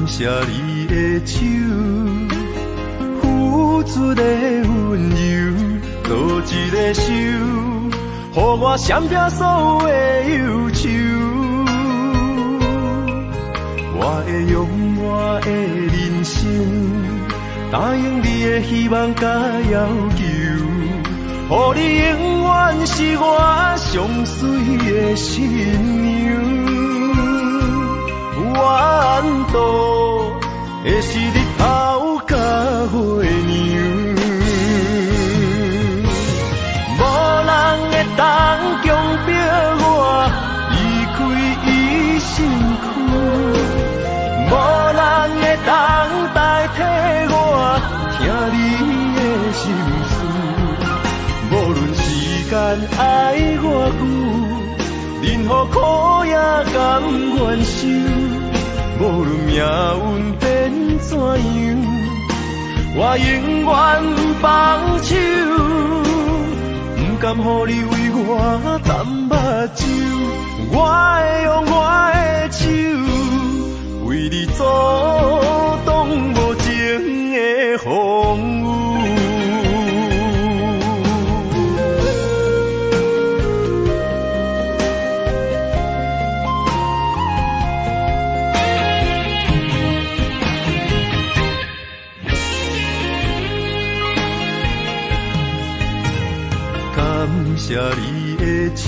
谢你的手，付出的温柔，多一个手，予我闪避所有的忧愁。我会用我的人生，答应你的希望甲要求，予你永远是我上水的新娘。缘途会是日头甲月亮，无人会当强迫我离开伊身躯，无人会当代替我听你的心事。无论时间爱我久，任何苦也甘愿受。无论命运变怎样，我永远不放手，不甘予你为我淡目睭。我会用我的手，为你阻挡无情的风雨。感谢你的手，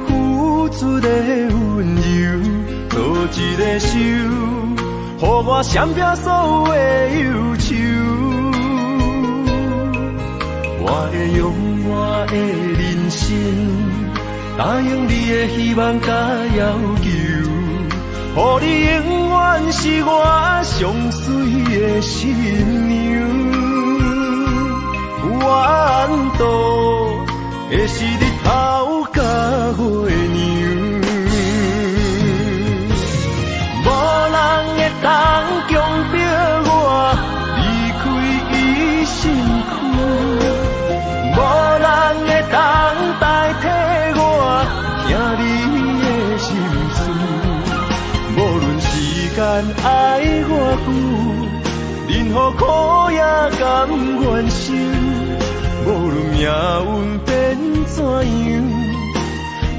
付出的温柔，多一个手，予我闪避所有的忧愁。我会用我的人生，答应你的希望甲要求，予你永远是我上水的新娘。缘途会是日头甲月亮，无人会当强迫我离开伊身躯，无人会当代替我听你的心事。无论时间爱我久，任何苦也甘愿受。无论命运变怎样，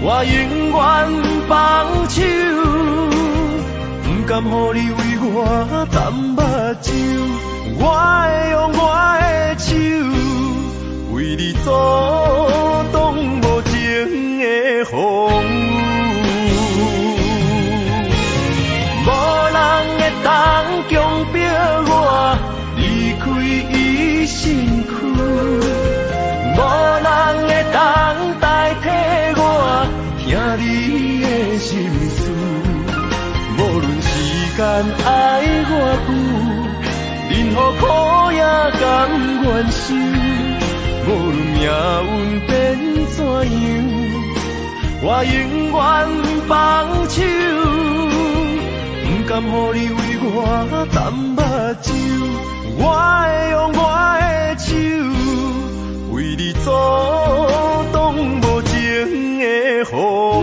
我永远不放手，不甘予你为我淡目睭。我会用我的手，为你阻挡无情的风雨。无人会当强迫我离开伊身躯，无人会当代替我听你的心事。无论时间爱我久，任何苦也甘愿受。无论命运变怎样，我永远不放手，不甘予你为我淡目睭。我会用我的手，为你阻挡无情的风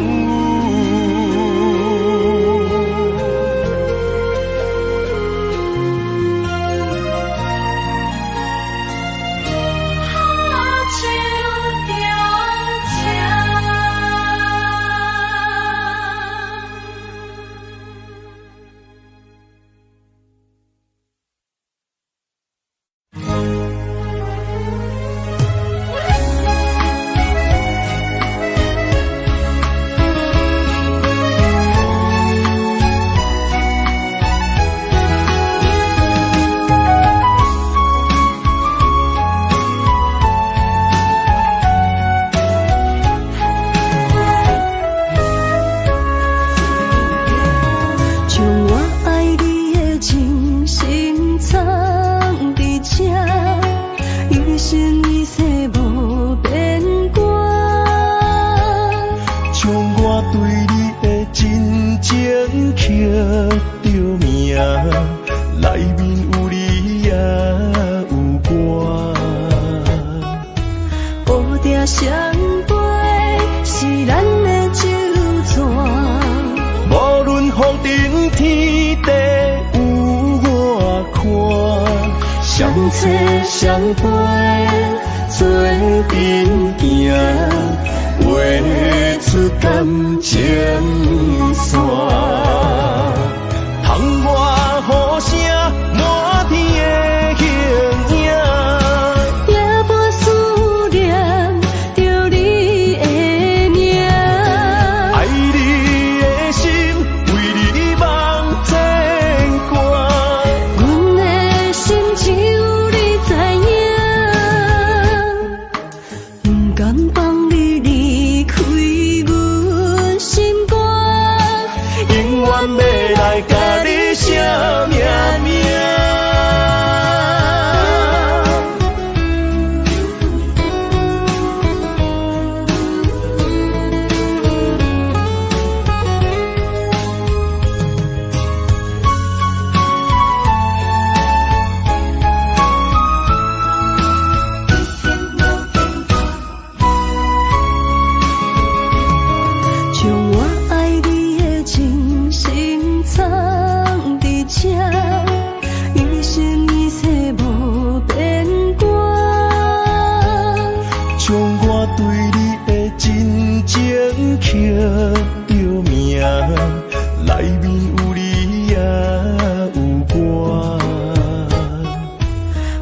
雨。相找相陪，做阵行，画出感情线。窗外雨声，满天的形影，夜半思念着你的名，爱你的心为你梦牵挂，阮的心只有你知影，不甘放你离开阮心肝，永远要来甲你写命名。将我爱你的真心藏伫这，一生一世无变卦。将我对你的真情刻着名，内面有你也有我。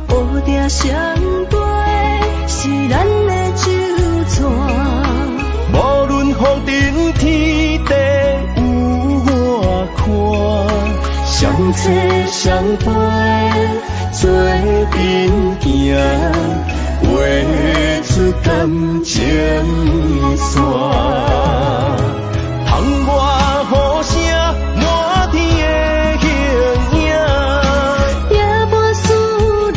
乌蝶相陪是咱的酒泉，无论风尘天地有我看，相找相陪，做阵行，画出感情线。窗外雨声，满天的形影，夜半思念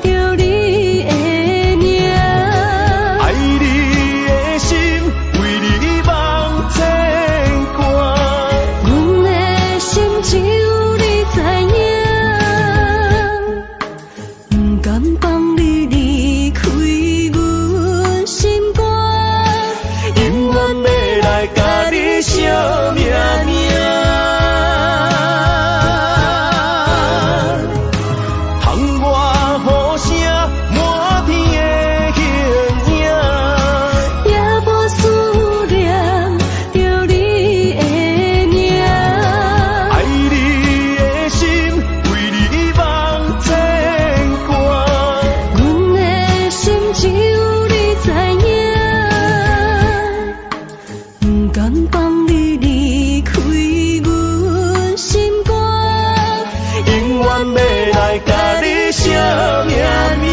着你的名，爱你的心为你梦牵挂，阮的心只有你知影，不甘放你离开阮心肝，永远要来甲你写命名。窗外雨声，满天的形影，夜半思念着你的名，爱你的心为你梦牵挂，阮的心只有你知影，不甘放你离开阮心肝，永远要来甲你写命名。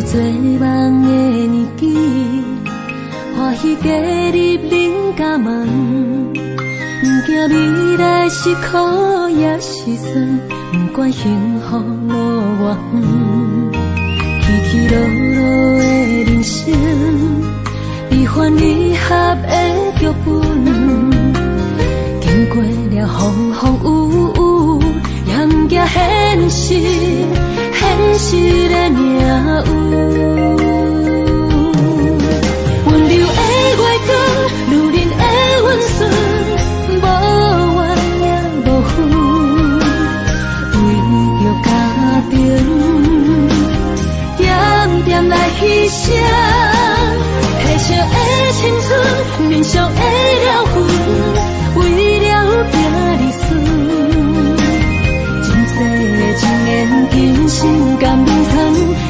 做梦的年纪，欢喜加入人家门，不惊未来是苦也是酸，不管幸福路偌远，起起落落的人生，悲欢离合的剧本，经过了风风雨雨，也不惊现实，现实的命运。温柔的月光，女人的温顺，无怨也无恨，为着家庭，点点来牺牲，牺牲的青春，面上的心甘眠床，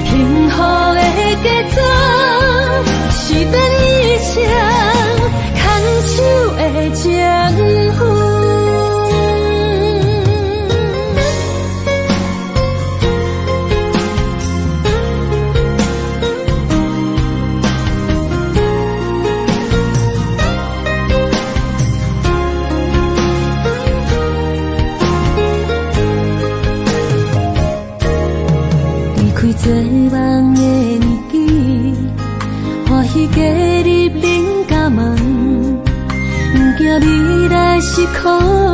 幸福的嫁妆，是等一生牵手的情妇。做梦的年纪，欢喜加入人甲梦，不惊未来是苦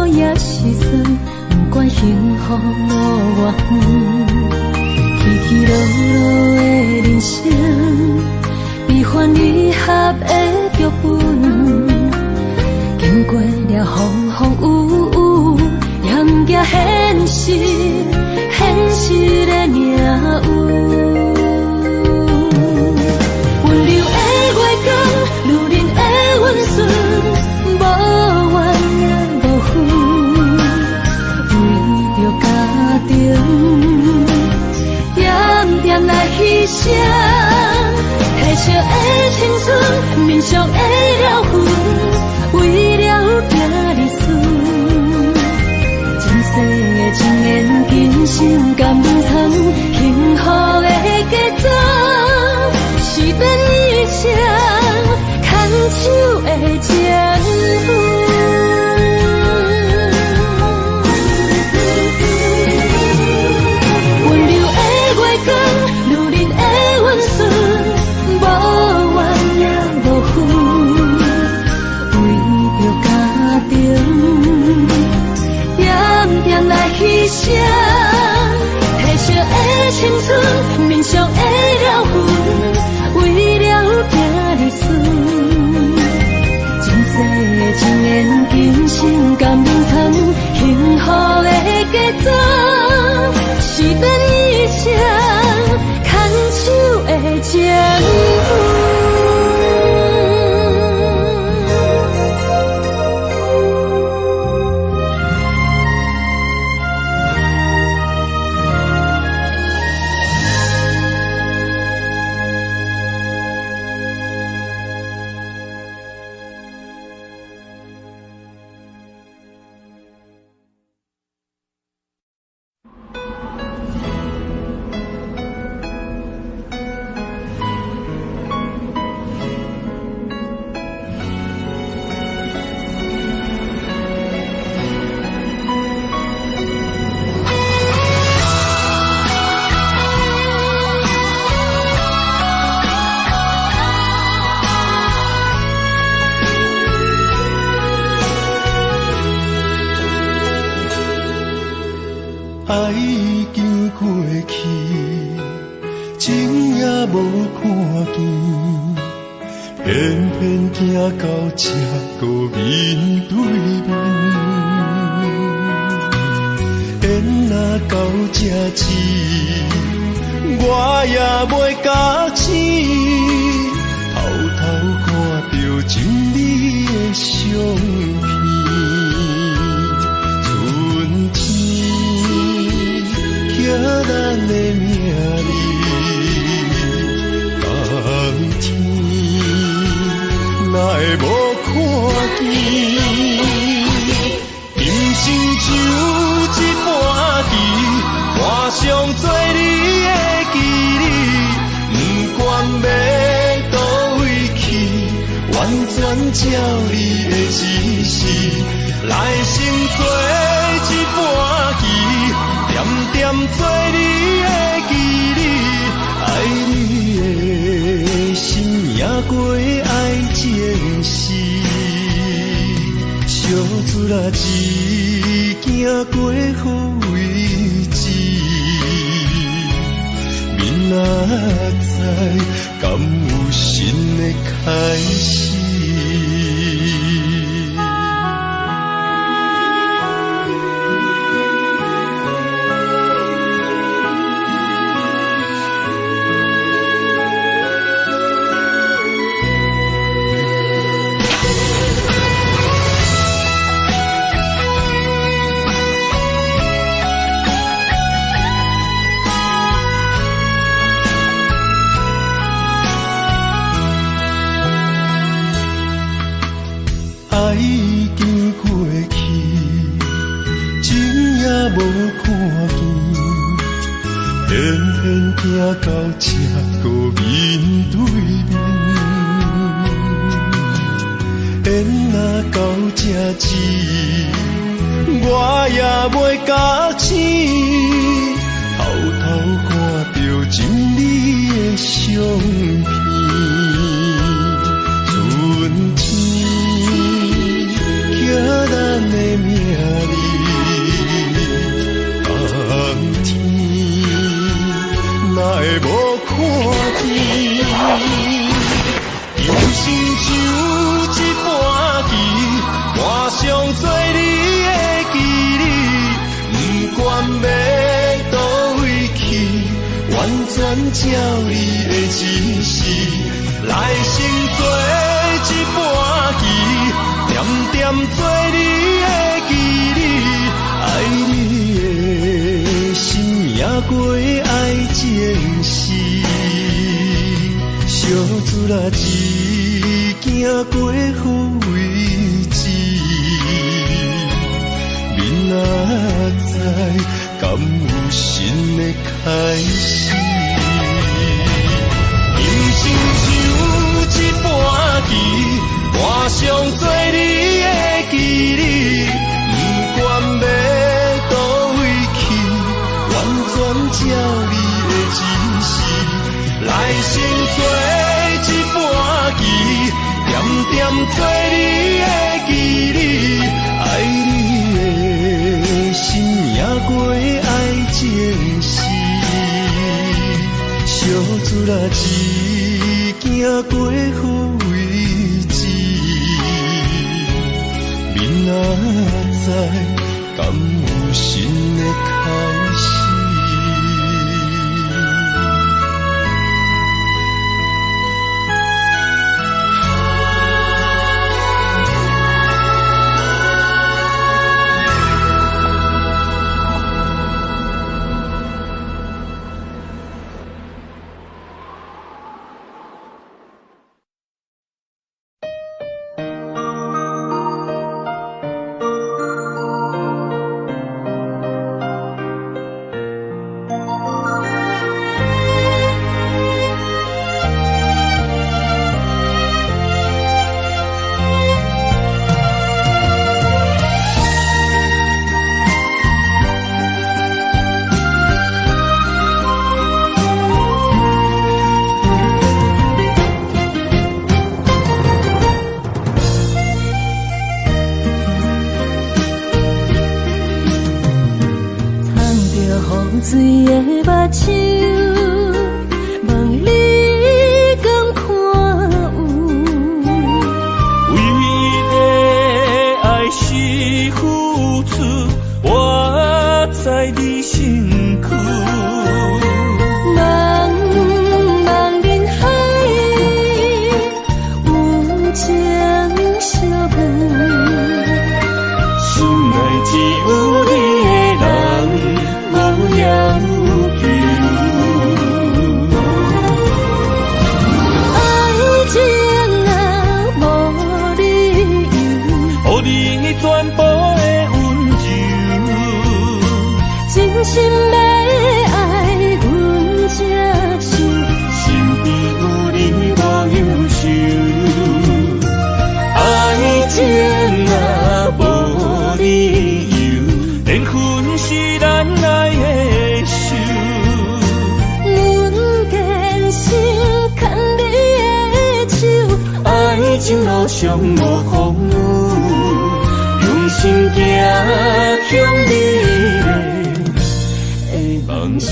也是酸，不管幸福路偌远，起起落落的人生，悲欢离合的剧本，经过了风风雨雨，也不惊现实，现实的命运。温柔的月光，女人的温顺，无怨也无恨，为着家庭，点点来牺牲，褪色的青春，面上的了痕，为了行日顺。前世的情缘，今生甘眠床，幸福的嫁妆，是等一生牵手的情妇。温柔的月光，女人的温顺，无怨也无恨，为着家庭，点点来牺牲，褪色的青春，面上的了痕，为了行日顺。前世的情缘，今生甘眠床，幸福的嫁妆，是等一生牵手的情妇。爱已经过去，情也无看见，偏偏行到这个面对面。缘若到这时，我也袂假醒，偷偷看到真理的相片。咱的命里，甘甜哪会无看见？人生就一半棋，画上做你的记忆，不管要倒位去，完全照你的指示，来生做一半棋。点点做你的记忆，爱你的心也过爱情事，小船啊一行过好位置，明仔载敢有新的开始。已经过去，真也无看见。偏偏行到这个面对面，缘若到这止，我也袂甲醒，偷偷看着真你的相片，春天寄咱的名字，冬天哪会无看见？人生像一盘棋，换上做你的记忆，不管要倒位去，完全照你的指示，来生做一盘棋，点点做你的记忆，爱你的心也过爱情诗，小船啊一行过好位置，明仔载敢有新的开始？人生像一盘棋，换上做你的记忆，不管要倒位去，完全照你的指示，来生做一盘棋，点点做你的记忆，爱你的心也过爱情诗，小船啊一行过好位置，明仔载敢有新的开始？水的目睭，望你敢看有？为的爱是付出，我在你身躯。茫茫人海，有情相伴，心内只有你的人。无要求，爱情啊无理由，予你全部的温柔，真心要爱阮才想，身边有你我忧愁，爱情啊无理由，缘分是咱爱的手，阮坚守牵你的手，爱情路上无风雨，用心行向你的梦想。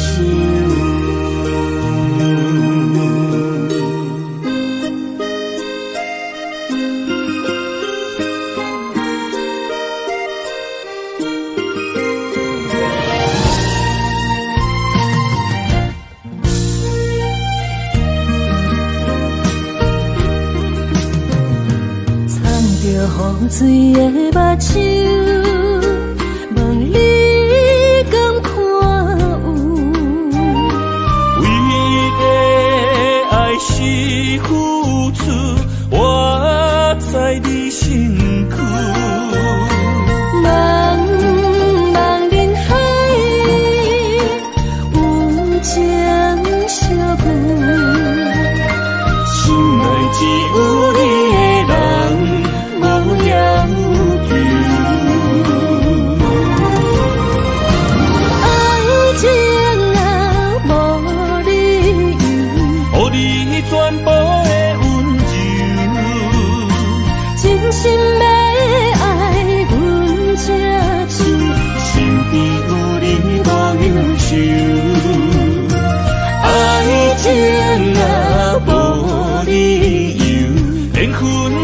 雨水的目睭，望你敢看有？为的爱是付出，我在你身躯。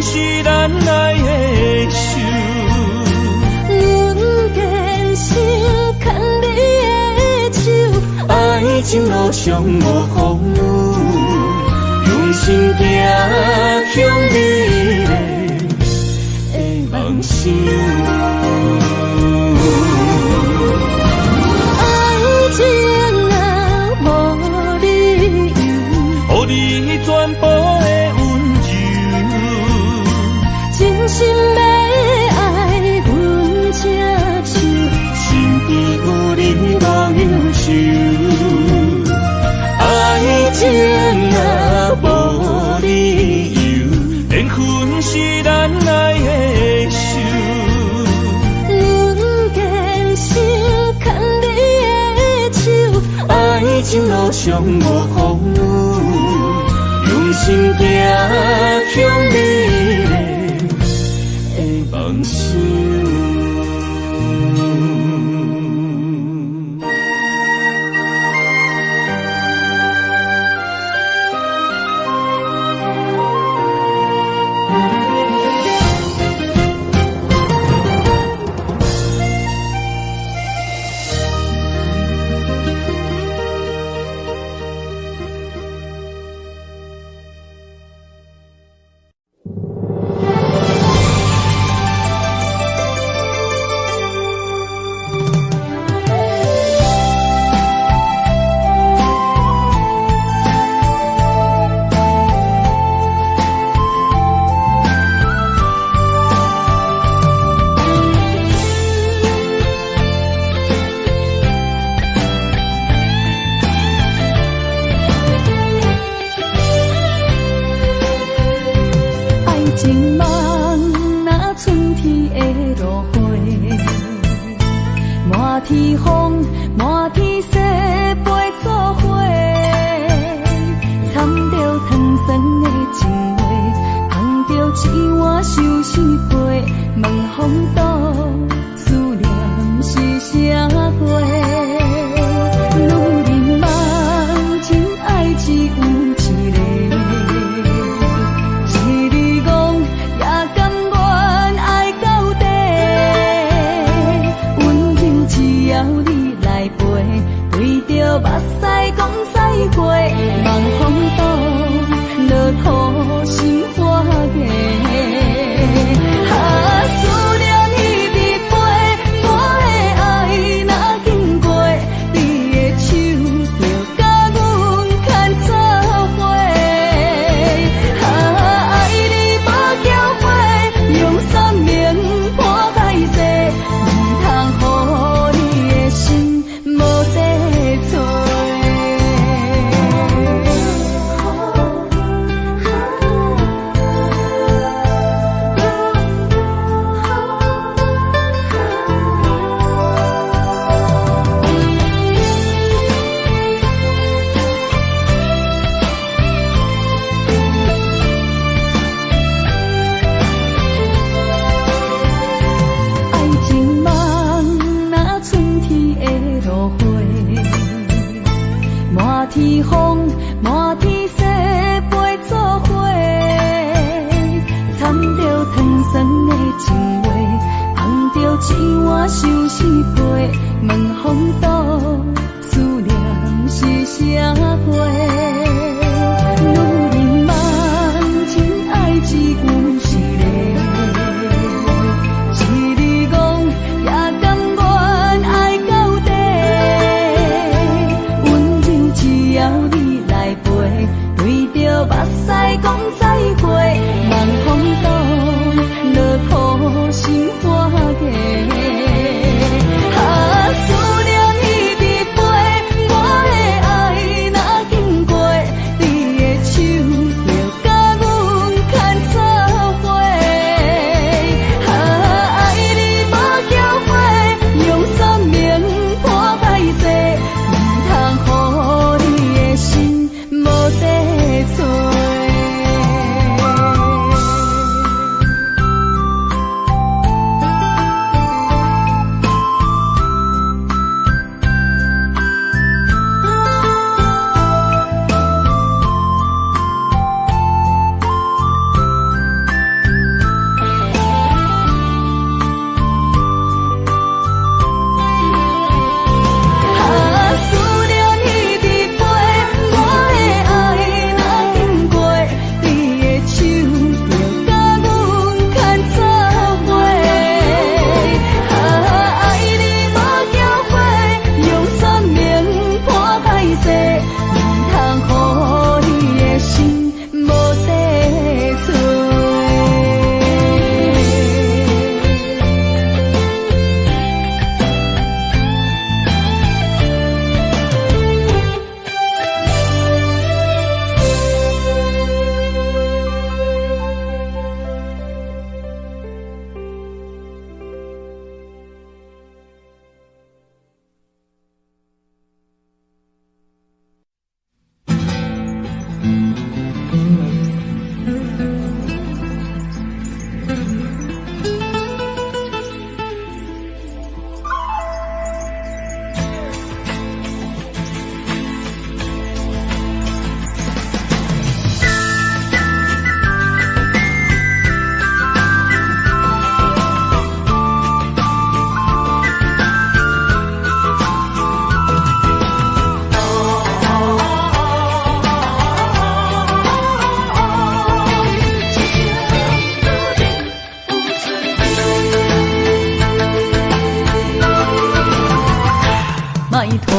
是咱爱的守。阮坚守牵你的手，爱情路上无风雨，用心行向美丽的梦想。爱情啊，无理由，予你全部的温柔，真心要爱阮这手，身边有你无忧愁。爱情啊无理由，缘分是咱爱的守。阮坚守牵你的手，爱情路上无风雨，用心行向美丽的梦想。情梦若春天的落花，满天风，满天雪，飞错花，掺着糖酸的情话，捧着一碗相思杯，问风度思念是啥货？女人梦情爱只有一个。目屎讲再会，望风度落土心花芽。思念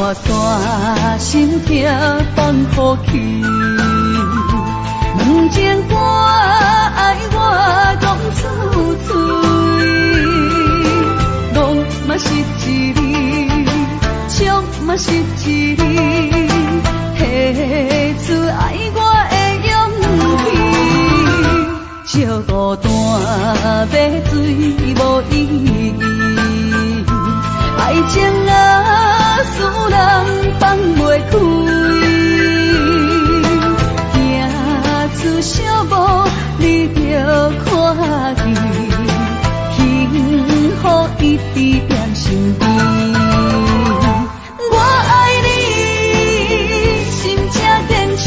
拖山心痛放乎去，问情歌爱我讲出嘴，戆嘛是一字，唱嘛是一字，提出爱我的勇气，笑孤单要水无意义。爱情啊，使人放袂开，行出小步，你着看见，幸福一直踮身边。我爱你，心正坚持，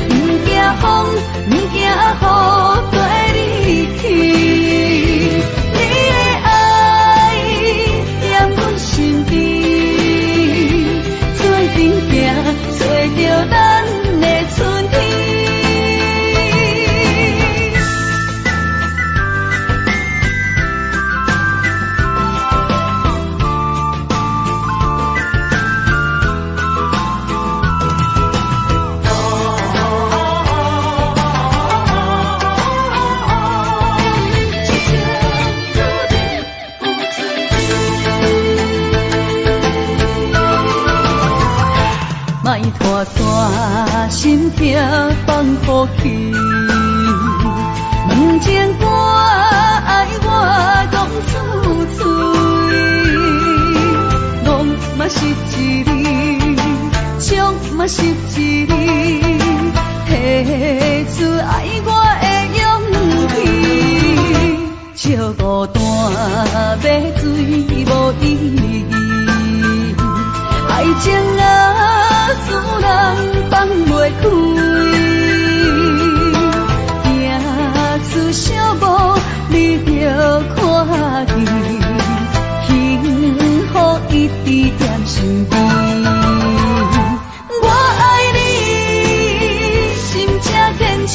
不惊风，不惊雨，跟你去。找着咱的春天。莫拖山心痛放乎去，问情歌爱我讲出嘴，戆嘛是一字，唱嘛是一字，提出爱我的勇气，笑孤单要水无意义，爱情啊。使人放袂开，行出小步，你着看见，幸福一直踮身边。我爱你，心正坚持，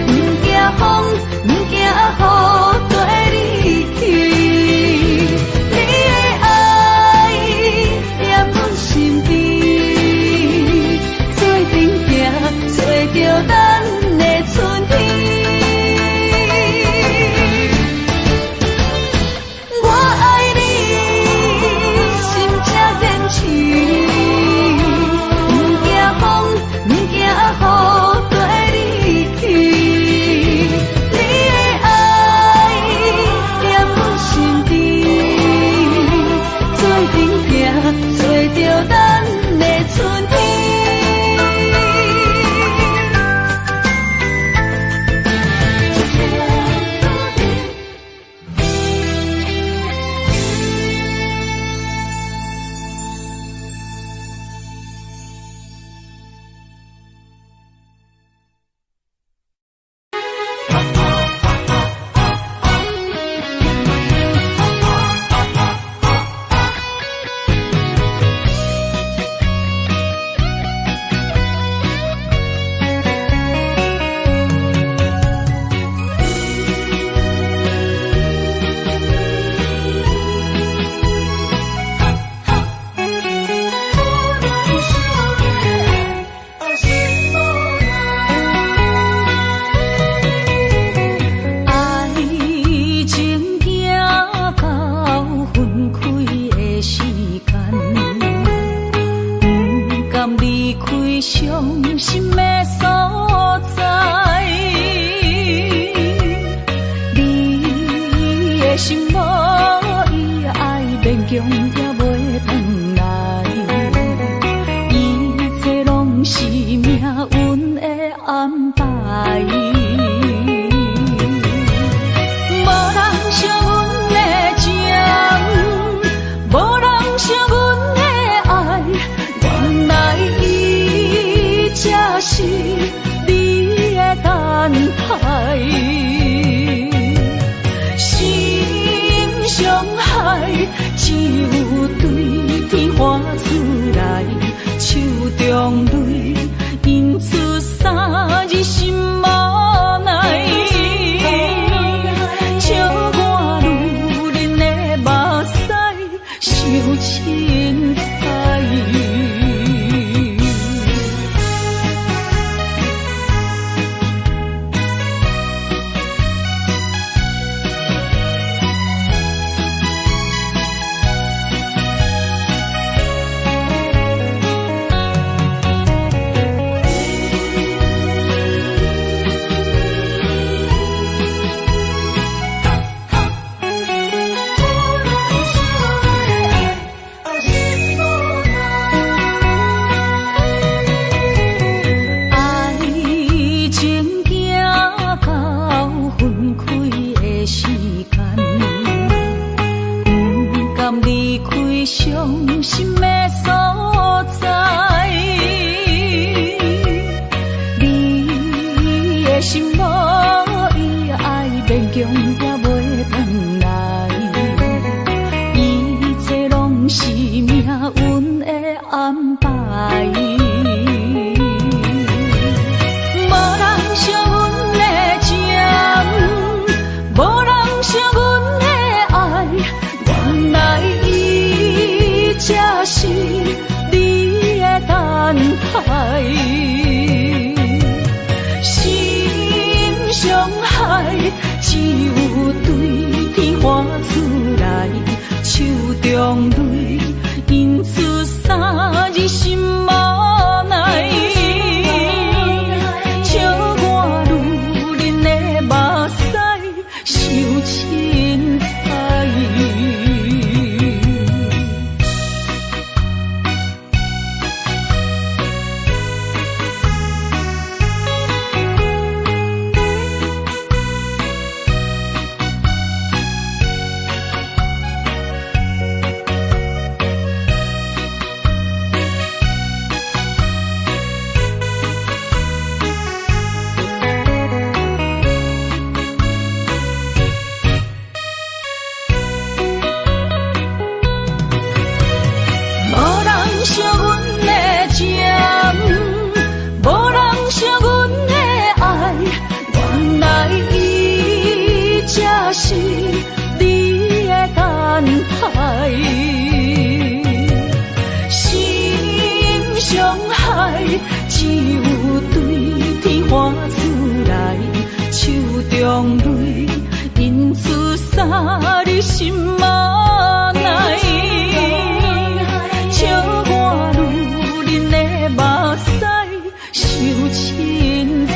不惊风，不惊雨，跟你去。找着咱的春天，我爱你，心正坚持，不惊风，不惊雨，跟你去。你的爱踮我身边，做阵行，找着咱的春天。心无伊爱勉强也袂转来，一切拢是命运的安排。无人惜阮的情，无人惜阮的爱，原来伊才是你的等待。伤害只有对天画出来，手中泪因出三日心无奈，笑我女人的目屎受凊彩。是你的等待，心伤害只有对天画出来，手中泪因出三日心无奈，笑我女人的目屎受凊彩。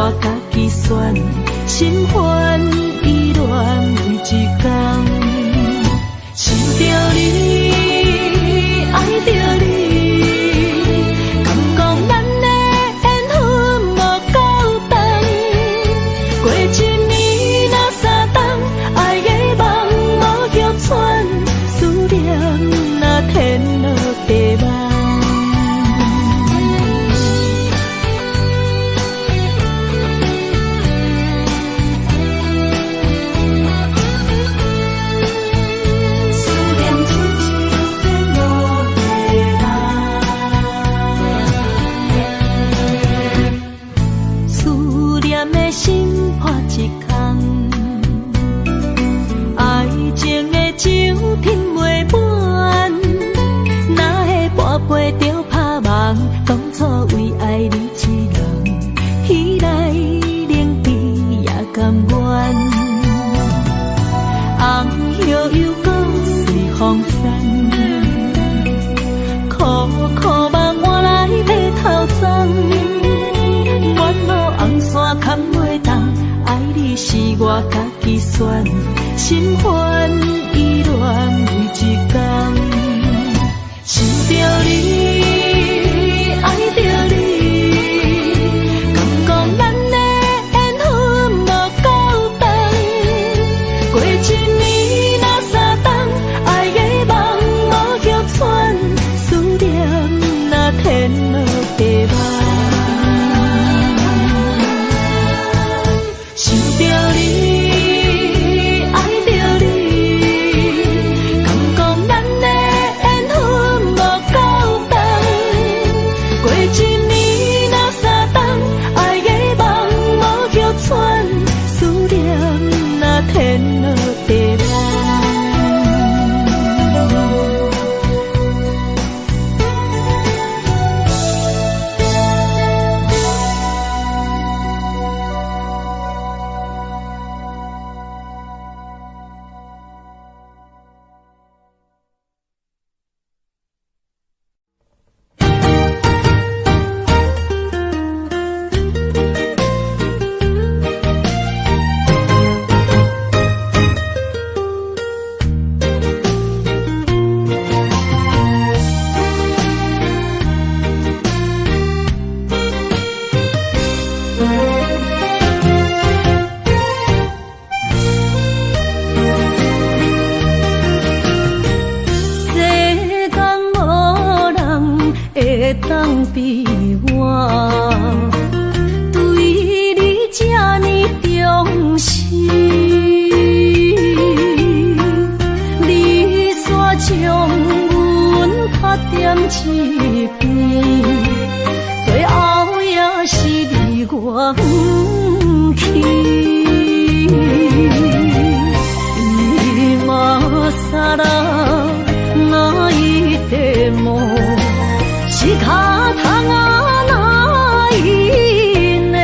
我家己选，心烦意乱为一天，想着你，爱着你，敢讲咱的缘分无够长，过一年若三冬，爱的梦无叫喘，思念若天落地网。当初为爱你一人，彼来冷悲也甘愿。红叶又搁随风散，苦苦梦换来白头鬃。远路红线牵袂动，爱你是我家己选，心烦意乱为一天，想着你。爱着你，敢讲咱的缘分无够长，过一年若三冬，爱的梦无叫喘，思念若天落地网，想着你，爱着你，敢讲咱的缘分无够长。过一年若三冬，爱的梦无叫喘，思念若天落地网。当比我对你这呢重视，你煞将阮拍点一边，最后也是离我不去。你嘛撒啦那一点梦。是脚痛啊，哪因呢？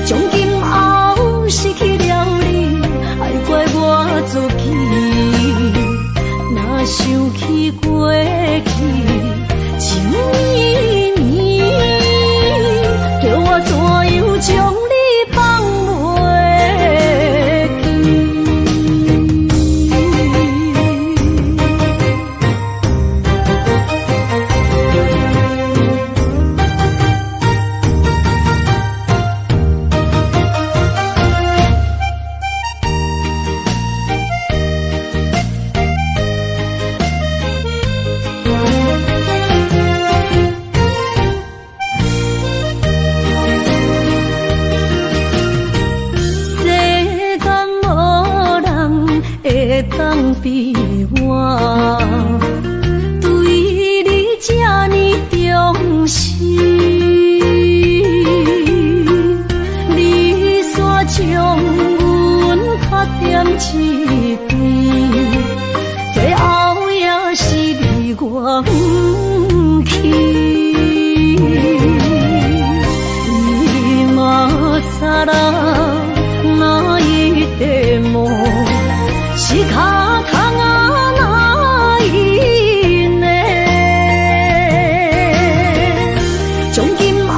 从今后失去了你，爱怪我自己。若想起过去，情绵绵，叫我怎样将你放袂记？当比我对你这呢重视，你煞将阮拍点一边，最后也是离我不去。你嘛撒啦那一点梦。是脚痛啊，哪因呢？从今后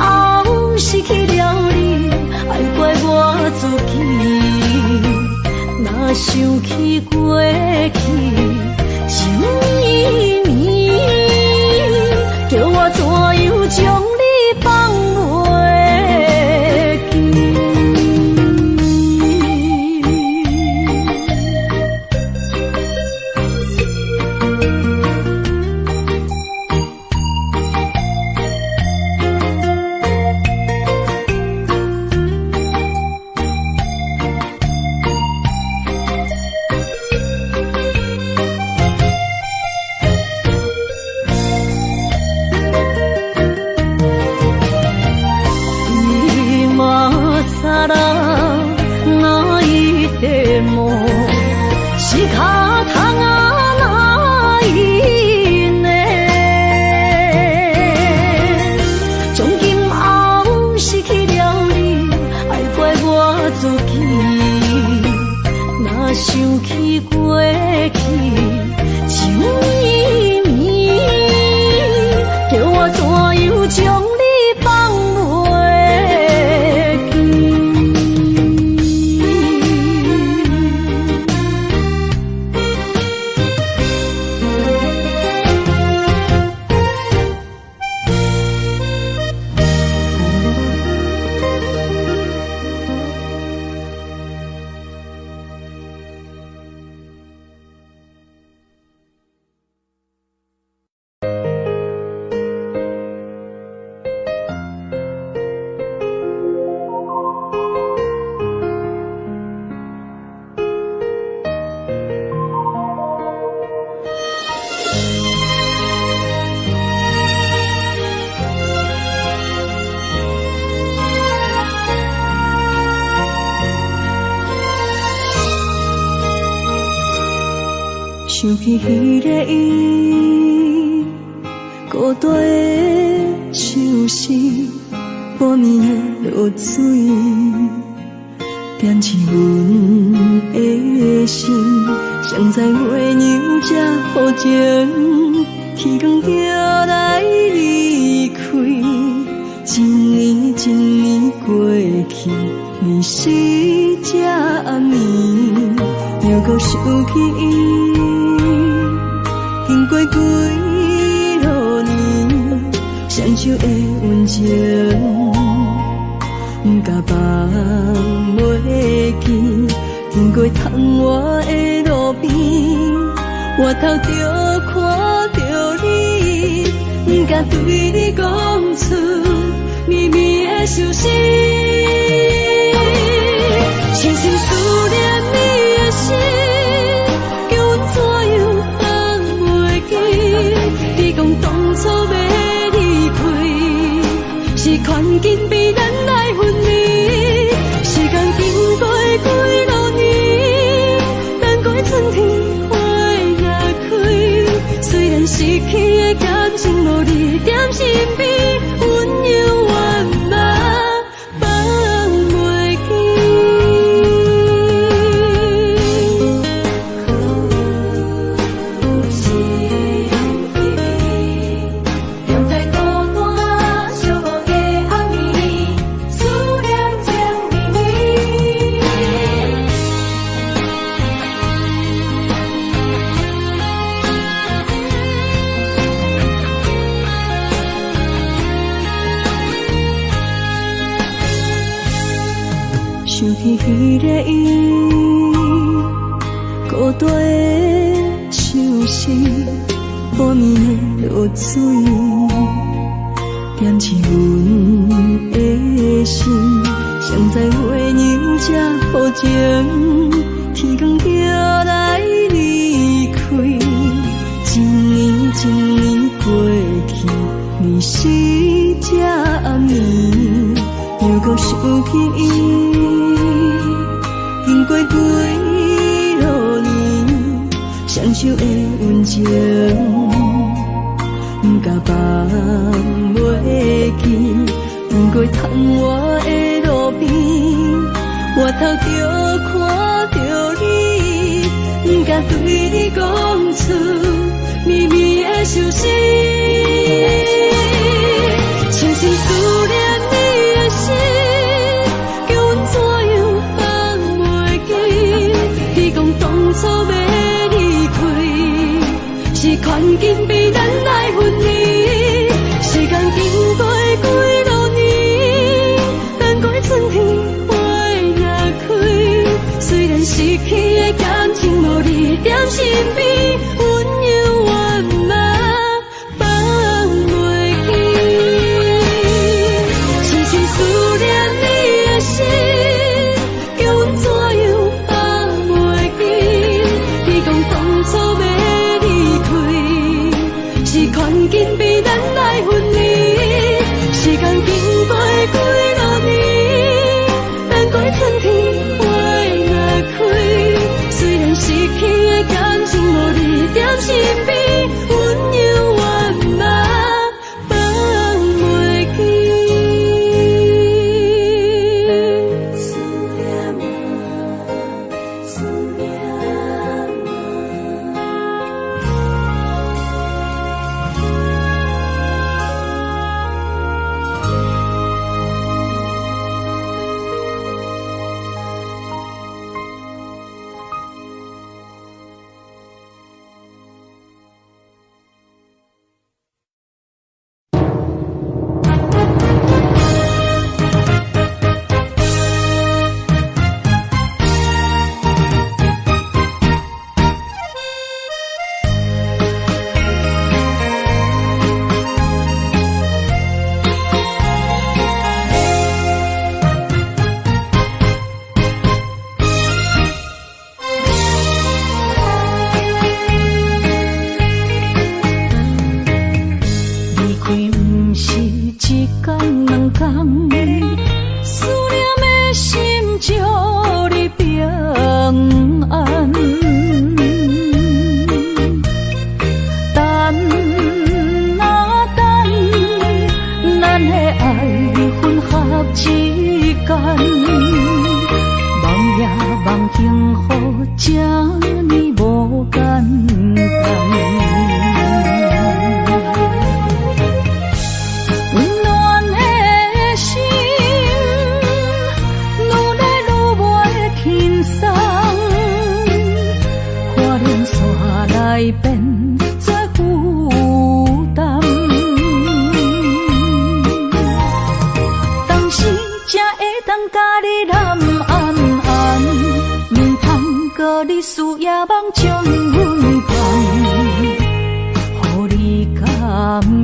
想起彼个伊，孤单的像是半暝的落水，点起阮的心，谁知月娘这好情，天光就来离开。一年一年过去，年时这暗暝，又搁想起伊，经过几落年，双手的温情，不甲放袂记。经过窗外的路边，我头就看到你，不敢对你讲出绵绵的相思，深深思念你的心，叫阮怎样放袂记？你讲当初要离开，是环境逼咱来分离。时间经过几落年，等过春天花也开。虽然失去的感情无你踮身边，温柔万万放袂记。两在孤单寂寞的暗暝，思念情绵绵。想起彼个伊，孤单的像是半暝的落水，点起阮的心。谁知月娘这好情，天光就来离开。一年一年过去，年时这暗暝，又搁想起伊。经过几落年，双手的温情，不甲放袂记。经过窗外的路边，我头就看到你，不敢对你讲出绵绵的相思，深深思念你的心，叫阮怎样放袂记？你讲当初要离开，是环境逼咱来分离。时间经过几落年，等过春天花也开。虽然失去的感情无你踮身边，温柔万万放袂记。深深思念你的心，叫阮怎样放袂记？你讲当初要离开，是环境逼咱来分离。时间经过几落年，等过春天花也开。虽然失去的感情无你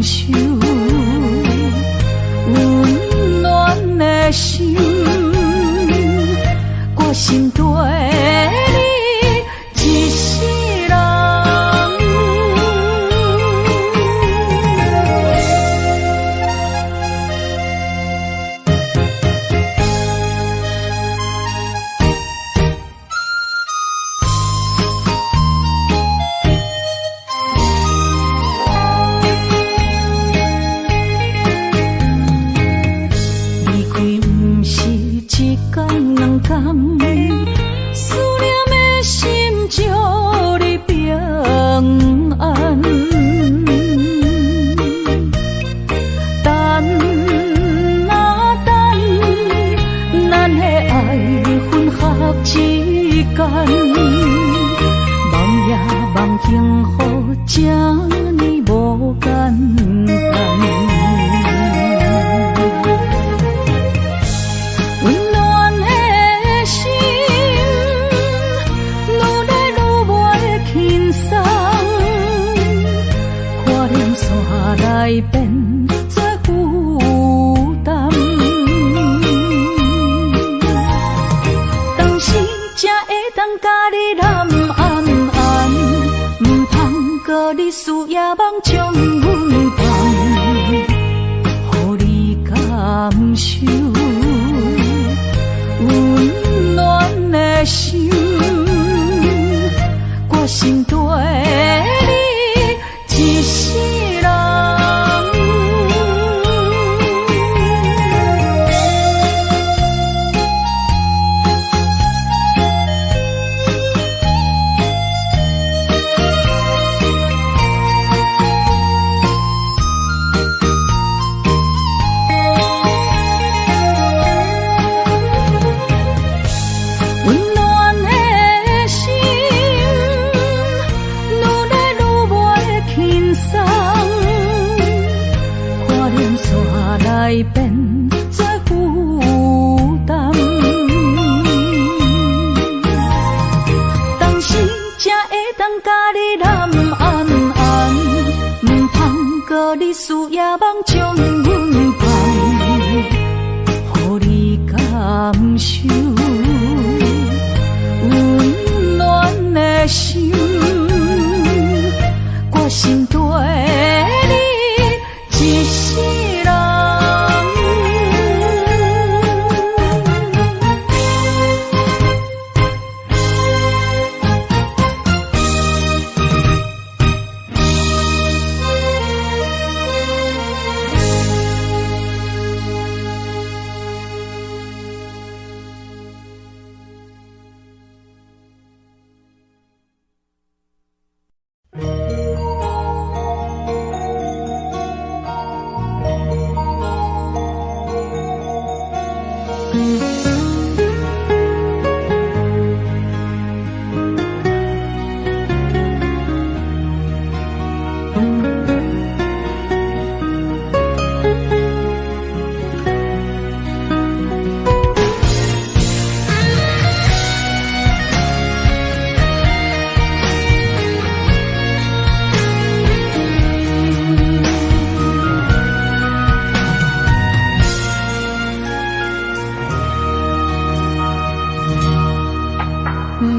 受，温暖的心，我心对你一世人。思念的心祝你平安，等啊等，咱的爱分合之间，梦也梦幸福这呢无简单。来变作负担，当时才会当甲你揽暗暗，唔通搁你思夜梦将阮放，予你感受温暖的心，我心对你一世人。来变作负担，当时才会当甲你揽暗暗，唔通搁你思夜梦将阮放，予你感受温暖的心，我心对你一世人。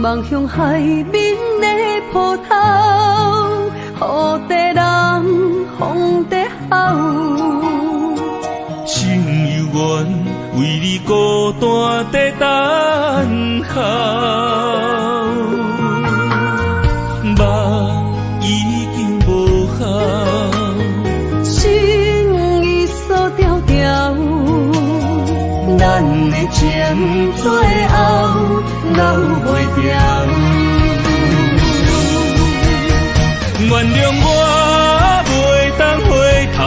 望向海面的波涛，雨地人，风地吼。心犹原为你孤单在等候，梦已经无效，心已锁条条，咱的情最后留袂掉。原谅我袂当回头，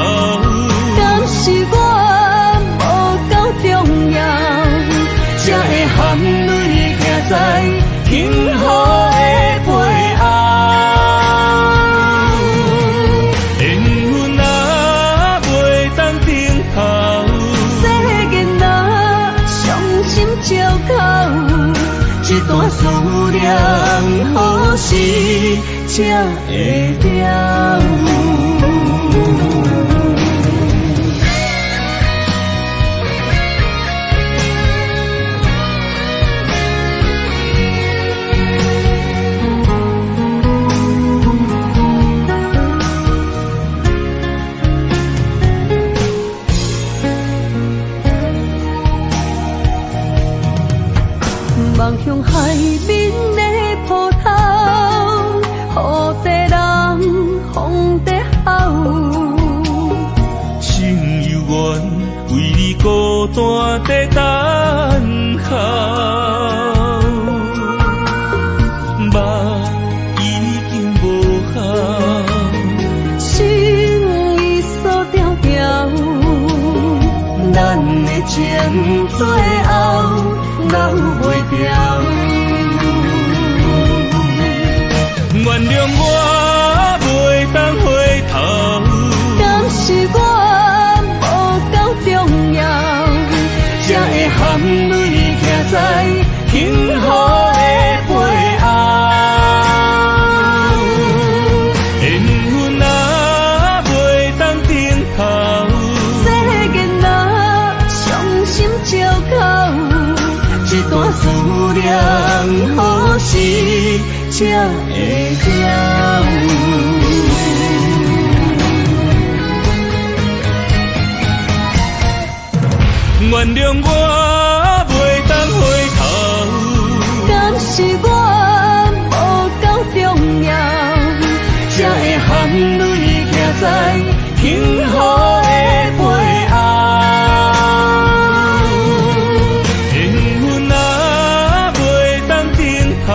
敢是我无够重要，才会含泪行在幸福的背后。缘分啊，袂当停靠，世间若伤心借口，一段思念何时才会了？单在等候，目已经无效，心已锁条条，咱的情最后留袂掉。原谅我袂当回头，敢是我无够重要，才会含泪徛在幸福的背后。缘分啊，袂当回头，世间若伤心借口，一段思念何时才会了？原谅我袂当回头，敢是我无够重要，才会含泪徛在幸福的背后。缘分啊，袂当回头，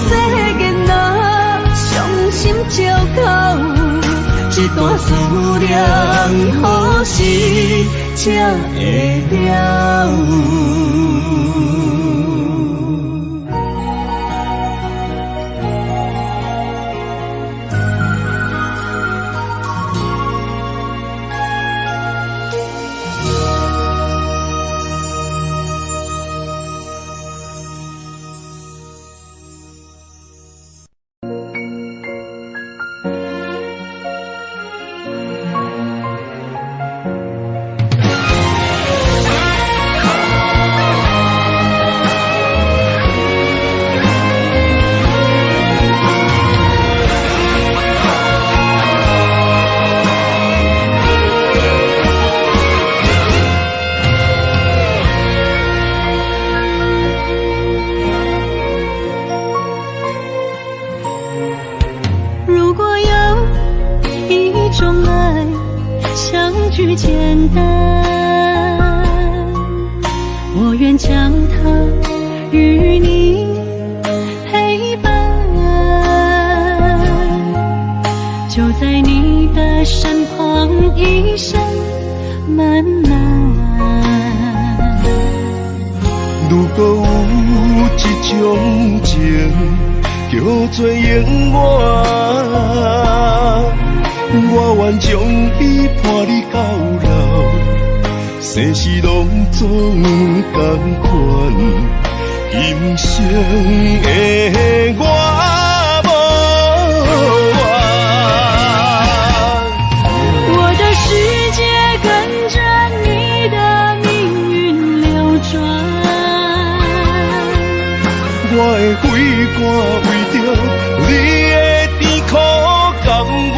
世间若伤心借口，一段思念何时才会了？如果有一种爱，相聚简单，我愿将它与你陪伴，就在你的身旁一生漫漫。如果有一种情，叫做永远，我愿将伊伴你到老，生死拢总同款，今生的我无怨。我的世界跟着你的命运流转，我的血汗为着你的甜苦甘愿，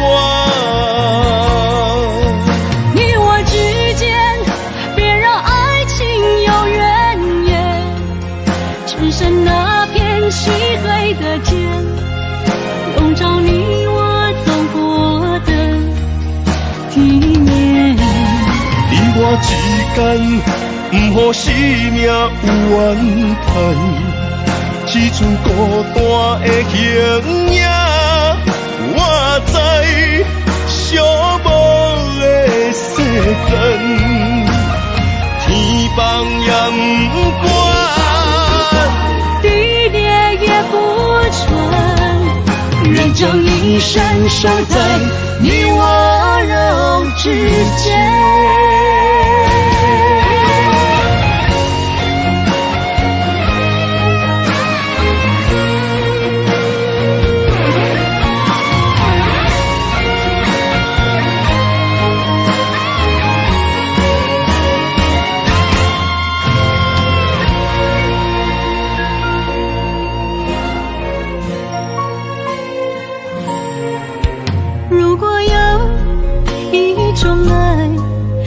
你我之间别让爱情有怨言，只剩那片漆黑的天，笼罩你我走过的地面。你我之间，不予生命有怨叹。只剩孤单的形影，我知寂寞的世间，天放也不管，地裂也不穿，愿将一生守在你我肉之间。如果有一种爱，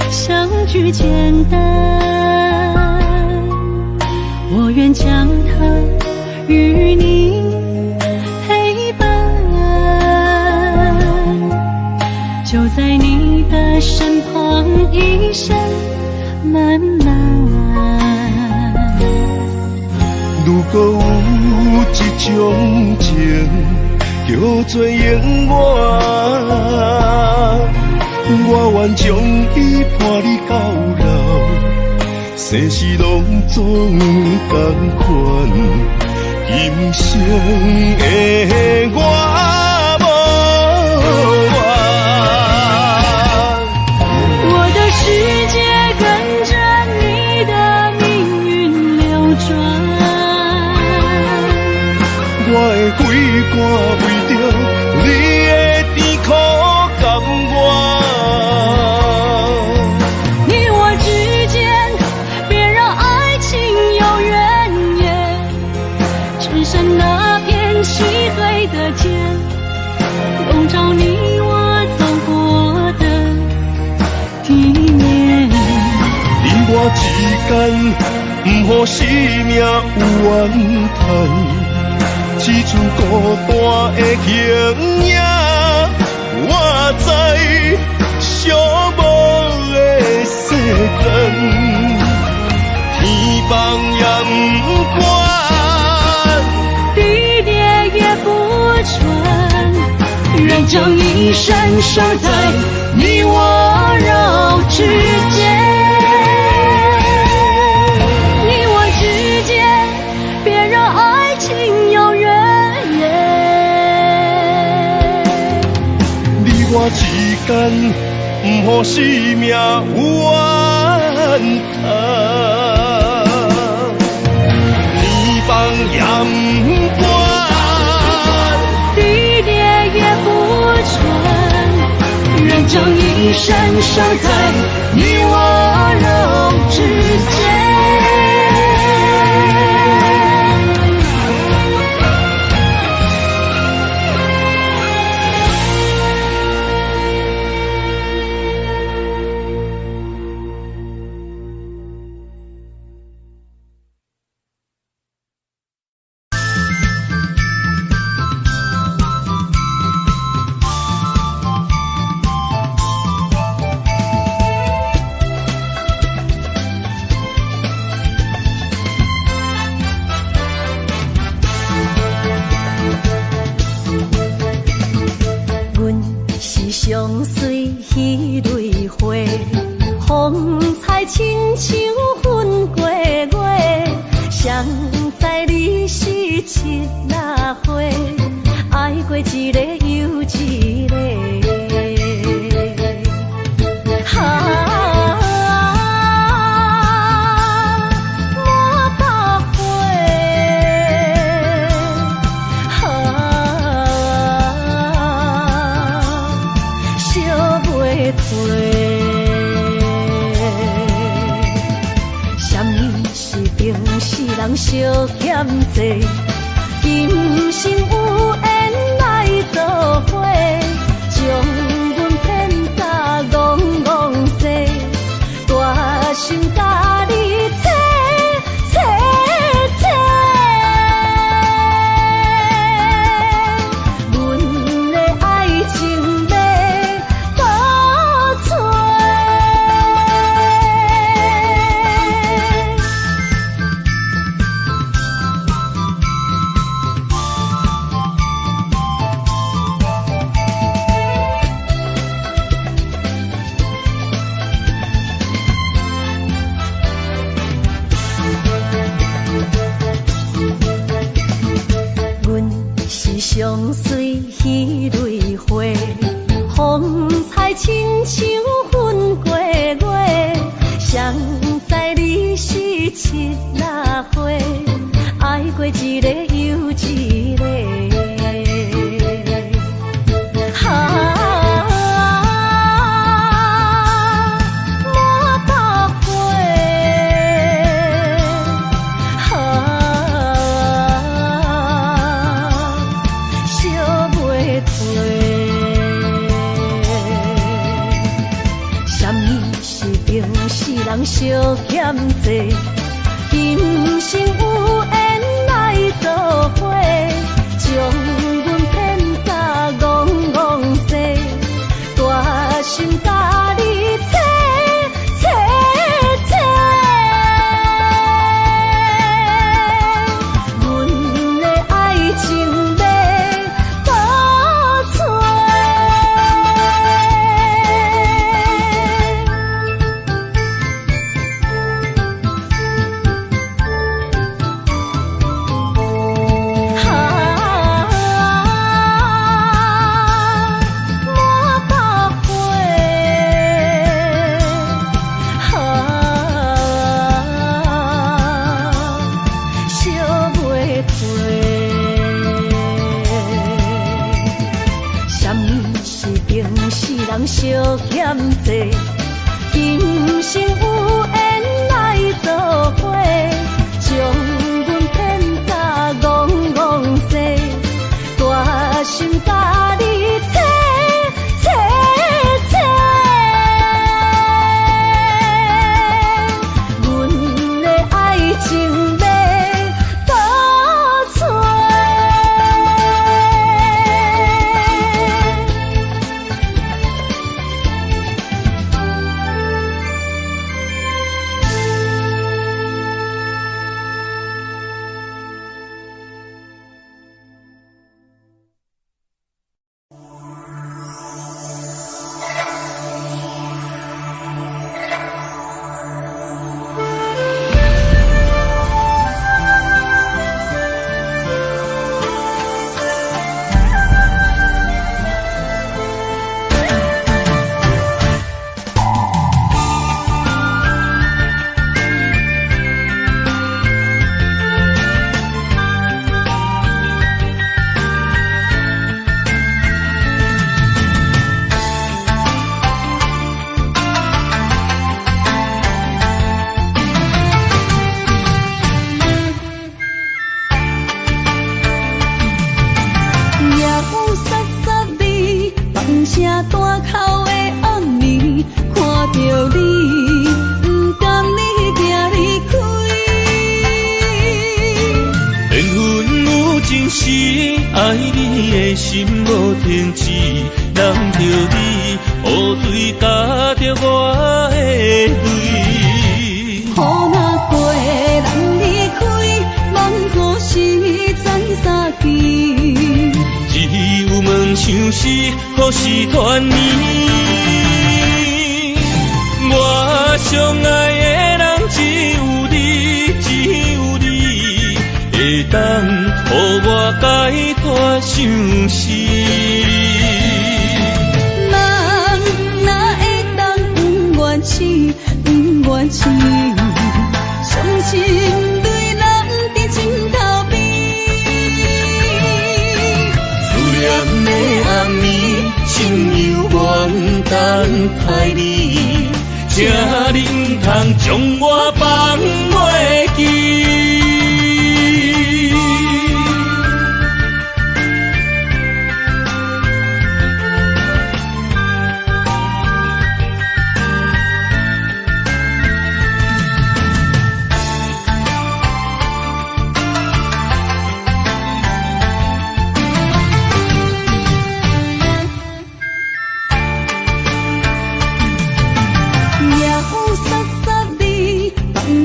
相聚简单，我愿将它与你陪伴，就在你的身旁一生慢慢。如果有一种情叫做永远，我愿将伊伴你到老，生死拢总同款，今生的我无怨。我的世界跟着你的命运流转，我的几肝为着你的甜苦甘愿。你我之间别让爱情有怨言，只剩那片漆黑的街，笼罩你我走过的地面。你我之间，不予生命有怨叹。只剩孤单的形影，我知寂寞的世间，天放也不管，地裂也不穿，仍将一生守在你我肉之间。你我之间，别让爱情有怨言。你我之间，不予生命有怨叹。天放也不管，地裂也不穿，仍将一生守在你我肉之间。相随彼蕊花，风采亲像云过月。谁知你是七那花，爱过一个又一个。人相欠债，今生有缘来作伙，将阮骗甲戆戆西，大心甲你切切切，阮的爱情要倒找。相随彼蕊花，风采亲像云过月。谁知你是七那花，爱过一个又一个。人相欠债，今生有缘来作伙，将阮骗甲戆戆西，大心甲你切切切。世人惜欠债，今生有缘来做伙，将阮骗甲戆戆西，大心甲你切切切，阮的爱情要倒找。声大口的暗暝，看着你，不甘你行离开。缘分有真实，爱你的心无停止，难着你，雨水加着我的泪。雨若过，人离开，望雨时怎相见？只有梦想是，可是团圆。我相爱的人只有你，只有你，会当予我解脱相思。人哪会当不愿痴，不愿痴？伤心对人伫枕头边。的暗暝，心犹愿等待你，请你不通将我放袂记。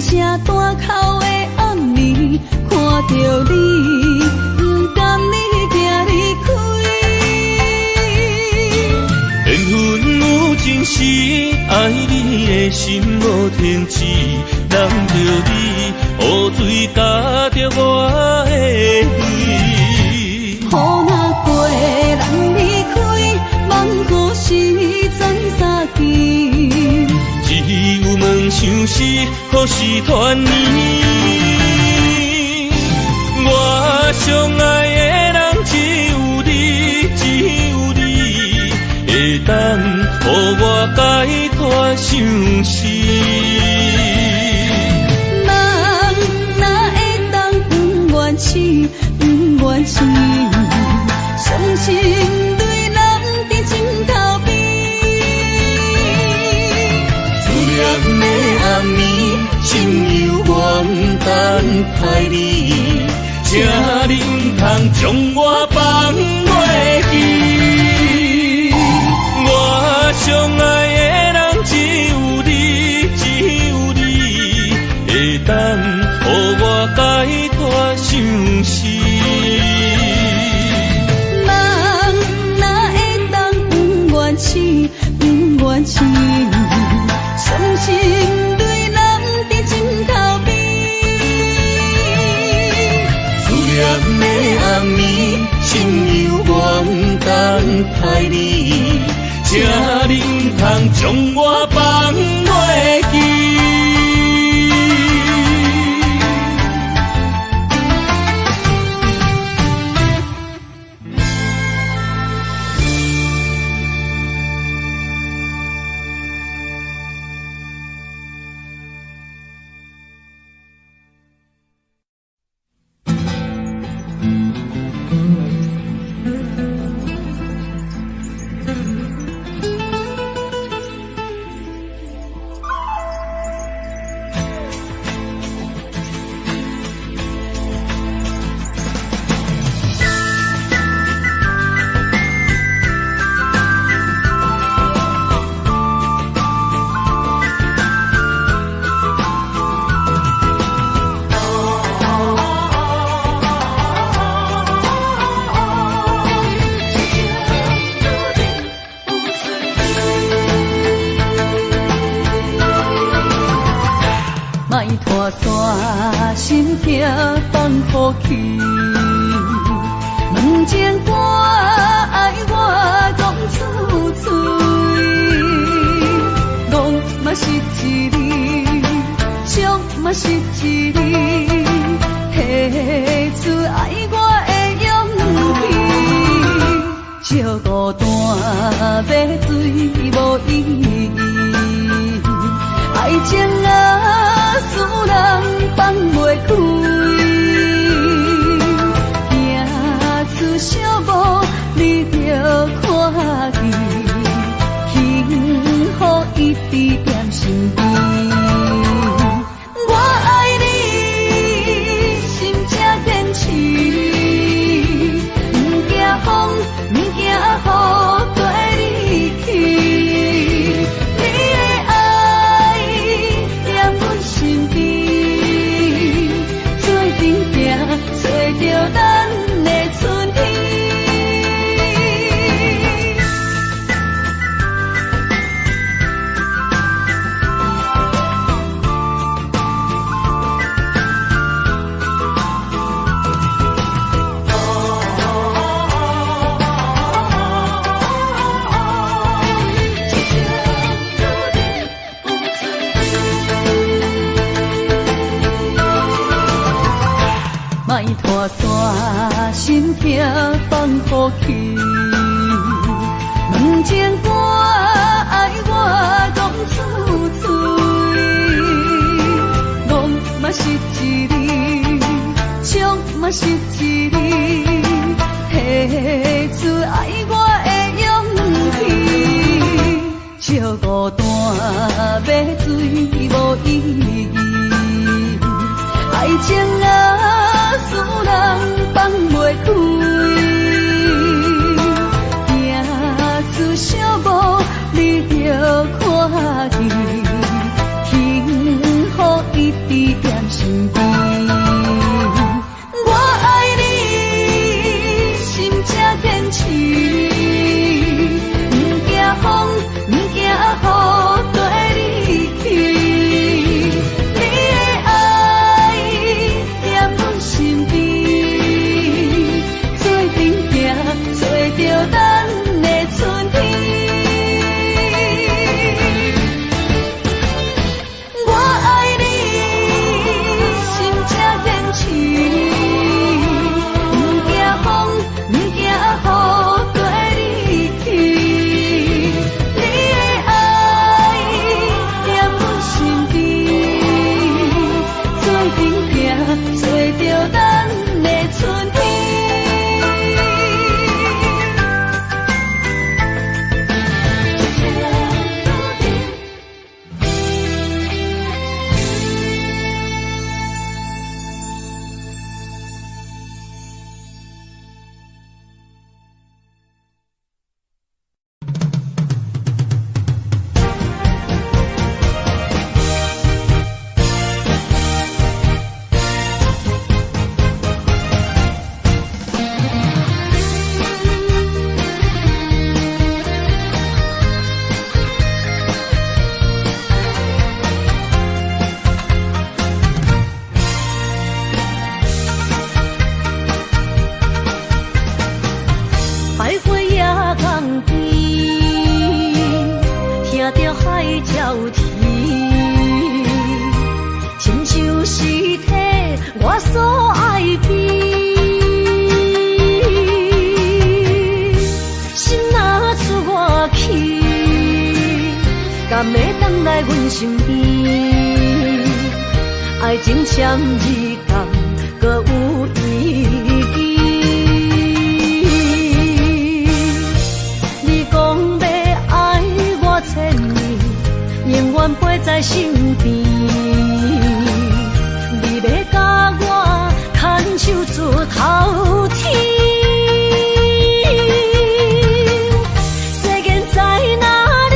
声大口的暗暝，看着你，不甘你行离开。缘分有真实，爱你的心无停止，难着你，雨水加着我的泪。雨若过，人离开，望雨时怎相见？只有梦想是，可是团圆。我相爱的人只有你，只有你，会当予我解脱相思。人哪会当不愿痴，不愿痴？伤心对人伫枕头边。的暗暝，心犹愿等待你，请你不通将我放袂记。我相爱的人只有你，只有你，会当予我解脱相思。人哪会当不愿痴，不愿痴？伤心对人伫枕头边。思念的暗暝，心犹愿等待你，请你不通将我放袂记。心痛放乎去，问情歌爱我讲出嘴，戆嘛是一字，唱嘛是一字，提出爱我的勇气，照孤单要水无意义，爱情啊使人放袂开，行出小步你着看见，幸福一直踮身边。我爱你，心正坚持，不惊风，不惊雨跟你去。你的爱在阮身边，做阵行，找着咱的春天。莫拖山，心痛放乎去，问情歌爱我讲出嘴，戆嘛是一字，唱嘛是一字，提出爱我的勇气，照孤单要水无意义，爱情啊使人放袂开，行出小步你着看见，幸福一直踮身边。我爱你，心正坚持，不惊风，不惊雨跟你去。你的爱在阮身边，做阵行，找着咱的春天。我爱你，心正坚持，不惊风，不惊雨跟你去。你的爱在阮身边，做阵行，找着咱的春天。百花夜港边，听着海鸟啼，亲像是体我所爱的，心若出我去，敢会当来阮身边？爱情签字敢搁有意义？千年，永远陪在身边。你要甲我牵手出头天，世间在哪里？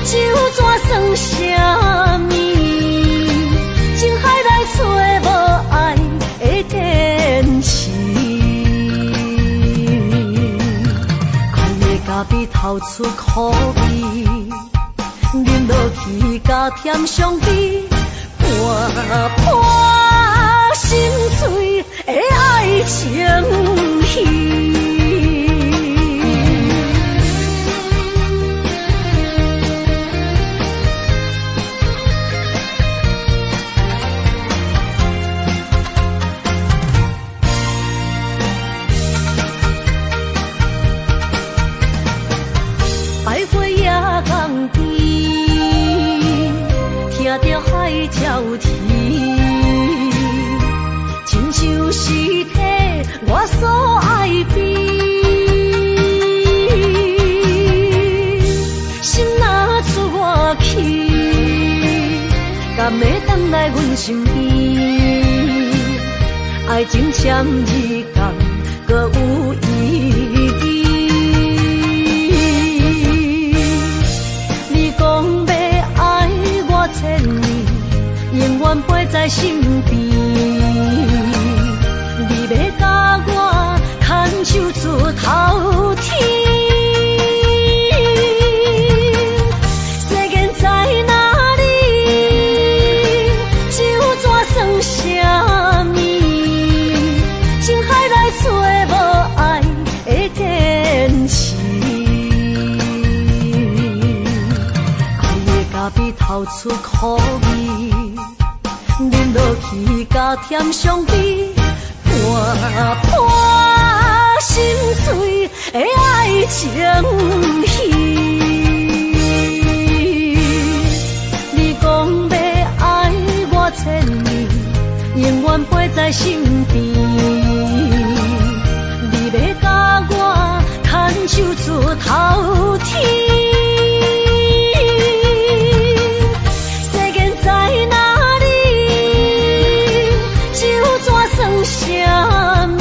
就怎算什么？情海内找无爱的天使。咖啡透出苦味，饮落去加添伤悲，陪破心碎的爱情戏。徘徊夜港边，听着海鸟啼，亲像是替我所爱悲。心若出我去，敢会回来阮身边？爱情签字讲，搁有意义。永远陪在身边，你要甲我牵手出头天。世间在哪里，就怎算什么？情海内找无爱的天使，爱的咖啡透出苦味。饮落去，加添伤悲，破心碎的爱情戏。你讲要爱我千年，永远陪在身边。你要甲我牵手出头天。什么？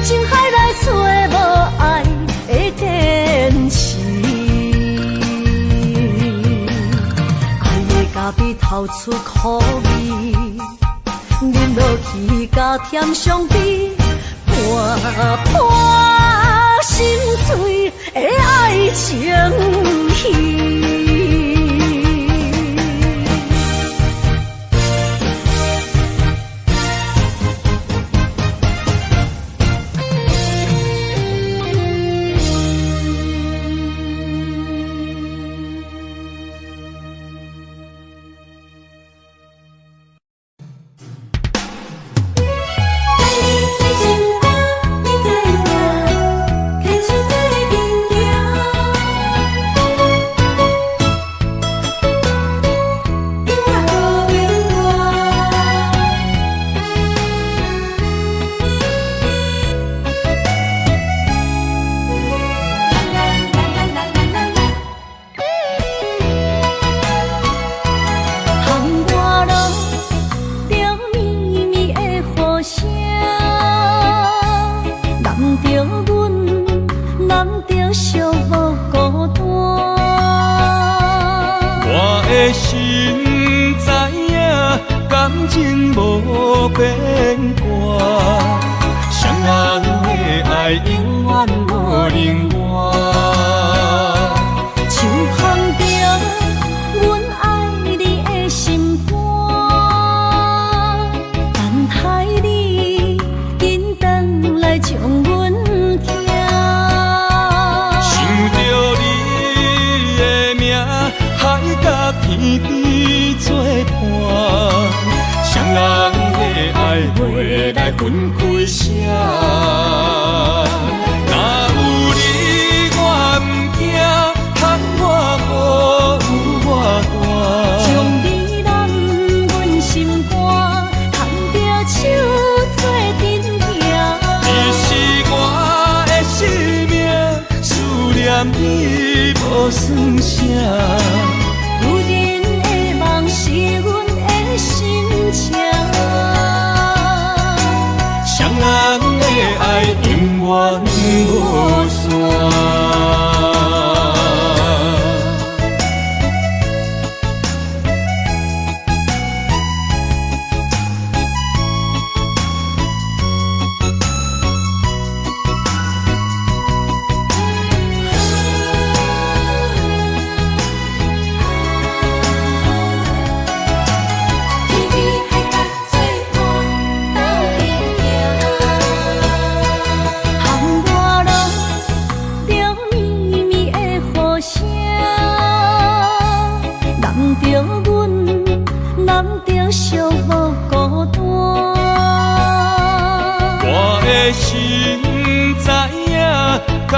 情海内找无爱的天使，爱的咖啡透出苦味，饮落去加添伤悲，破心碎的爱情戏。情无变卦，双人的爱永远无另外。像放着阮爱你的心肝，等待你紧回来将阮听。想着你的名，海甲天边作伴。双人的爱袂来分开啥，若有你我毋惊，喊我雨有偌大。将你揽阮心肝，牵着手做阵行。你是我的生命，思念你无算啥。有人的梦是阮的心情，双人的爱永远无散。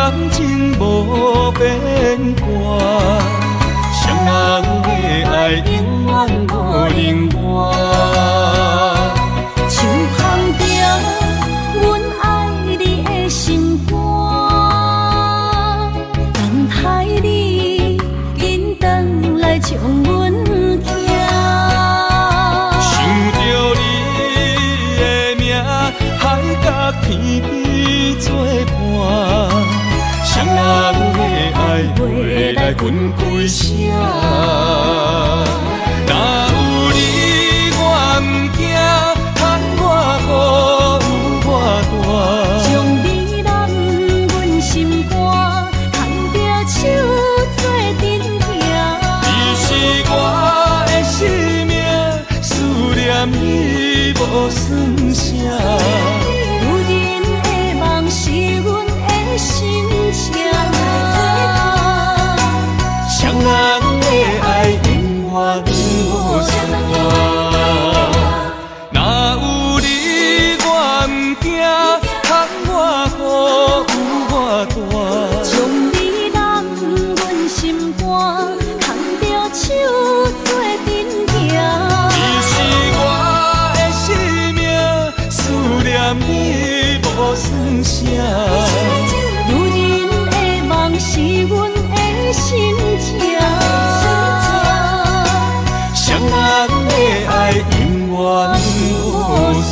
感情无变卦，双人的爱永远无冷漠。像放着阮爱你的心肝，等待你紧回来将阮行。想着你的名，海角天边作伴，双人的爱袂来分开声。若有你我毋惊，牵我好有我大。将你揽阮心肝，牵着手做阵行。你是我的生命，思念你无算啥。有人的梦是阮的心情，双人的爱永远无散。若有你我毋惊，牵我好有我大。将你揽阮心肝，牵着手做阵行。你是我的生命，思念你无算啥。有人的梦是阮的心情，双人的爱永远无散。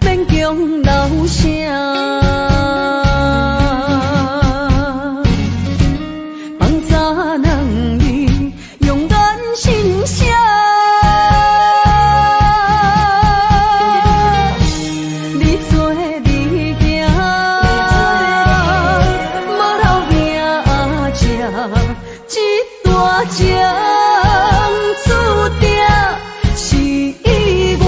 免强留声，放早人伊勇敢心声，你做你行，无留命吃一大情，注定是意外。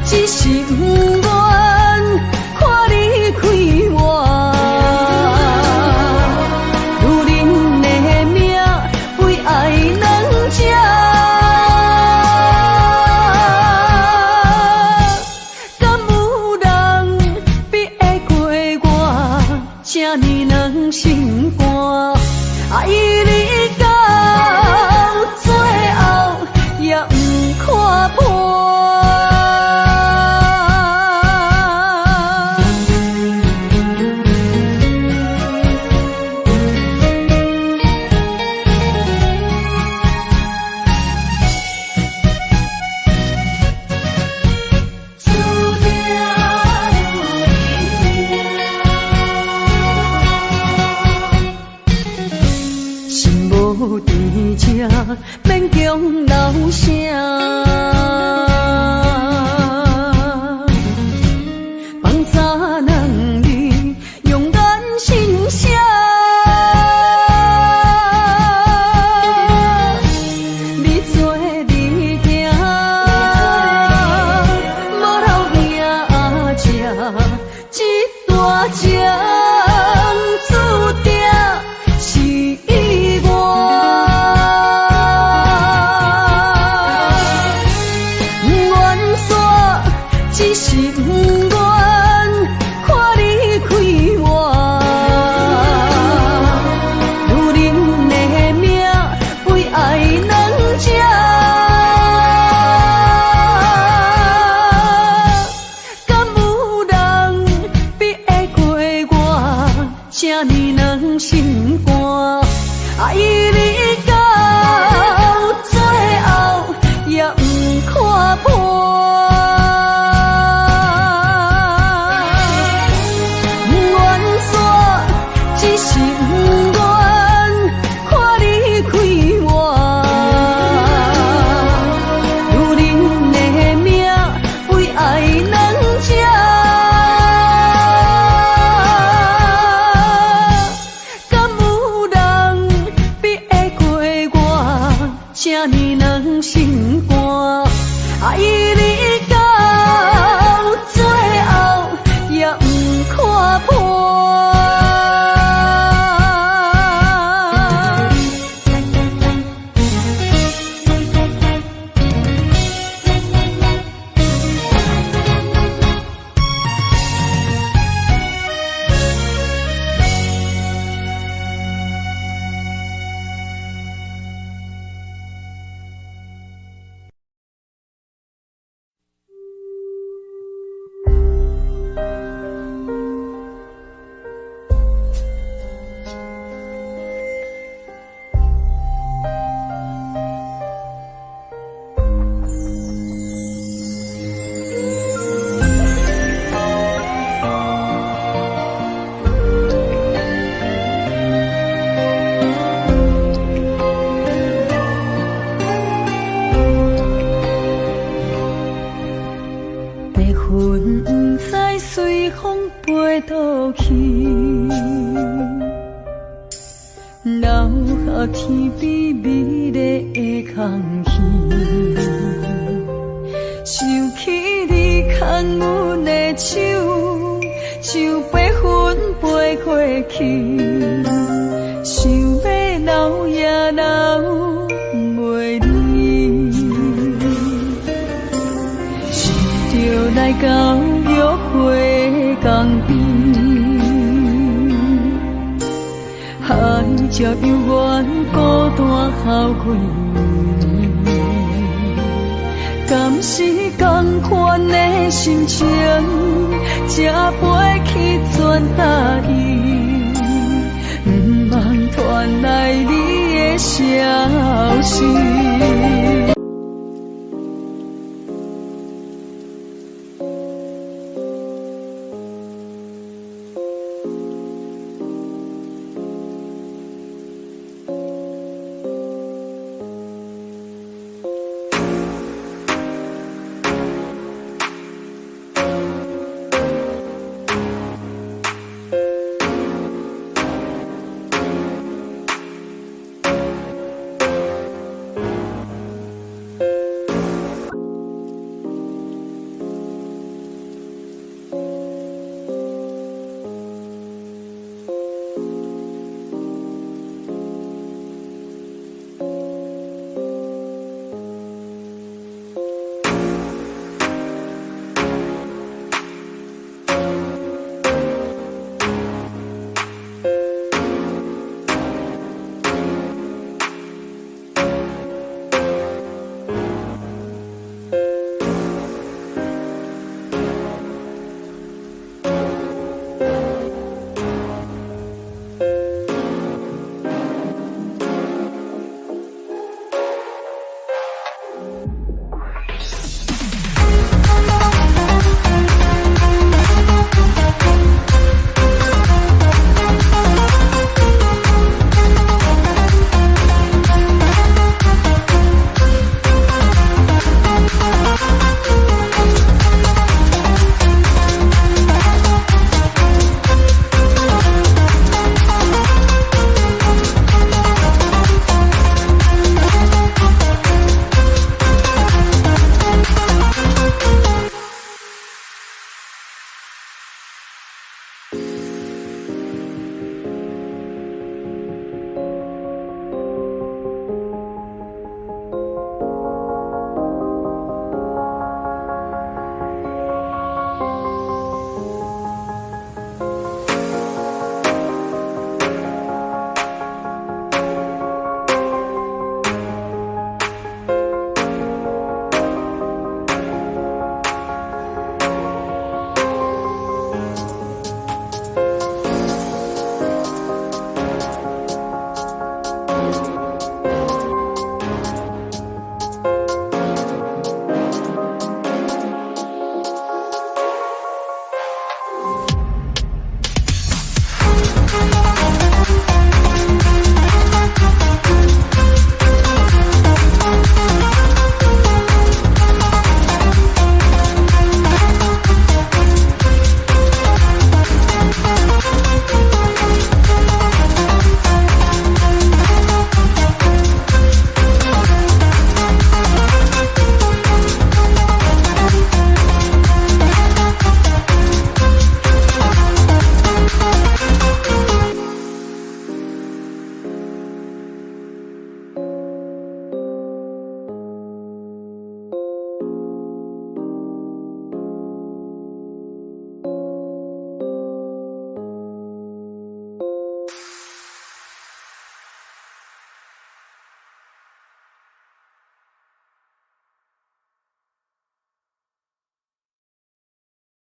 只是不愿看你开我，女人的命为爱两者，敢有人比会过我这呢软心肝？爱你到最后也不看破。无伫这，免强留声，放早人伊勇敢心声，你做你行，无留命吃一大情，注定是意外。这呢软心肝，爱你到最后也不看破。只是不愿看你开我，有恁的命为爱人吃，敢有人比会过我这呢软心肝？爱你到最后也不看破。天边美丽的空气，想起你牵阮的手，像白云飞过去，想要留也留袂离，想着来到约会江边。海才犹原孤单哭几暝，敢是同款的心情，才飞去全答应，不茫传来你的消息。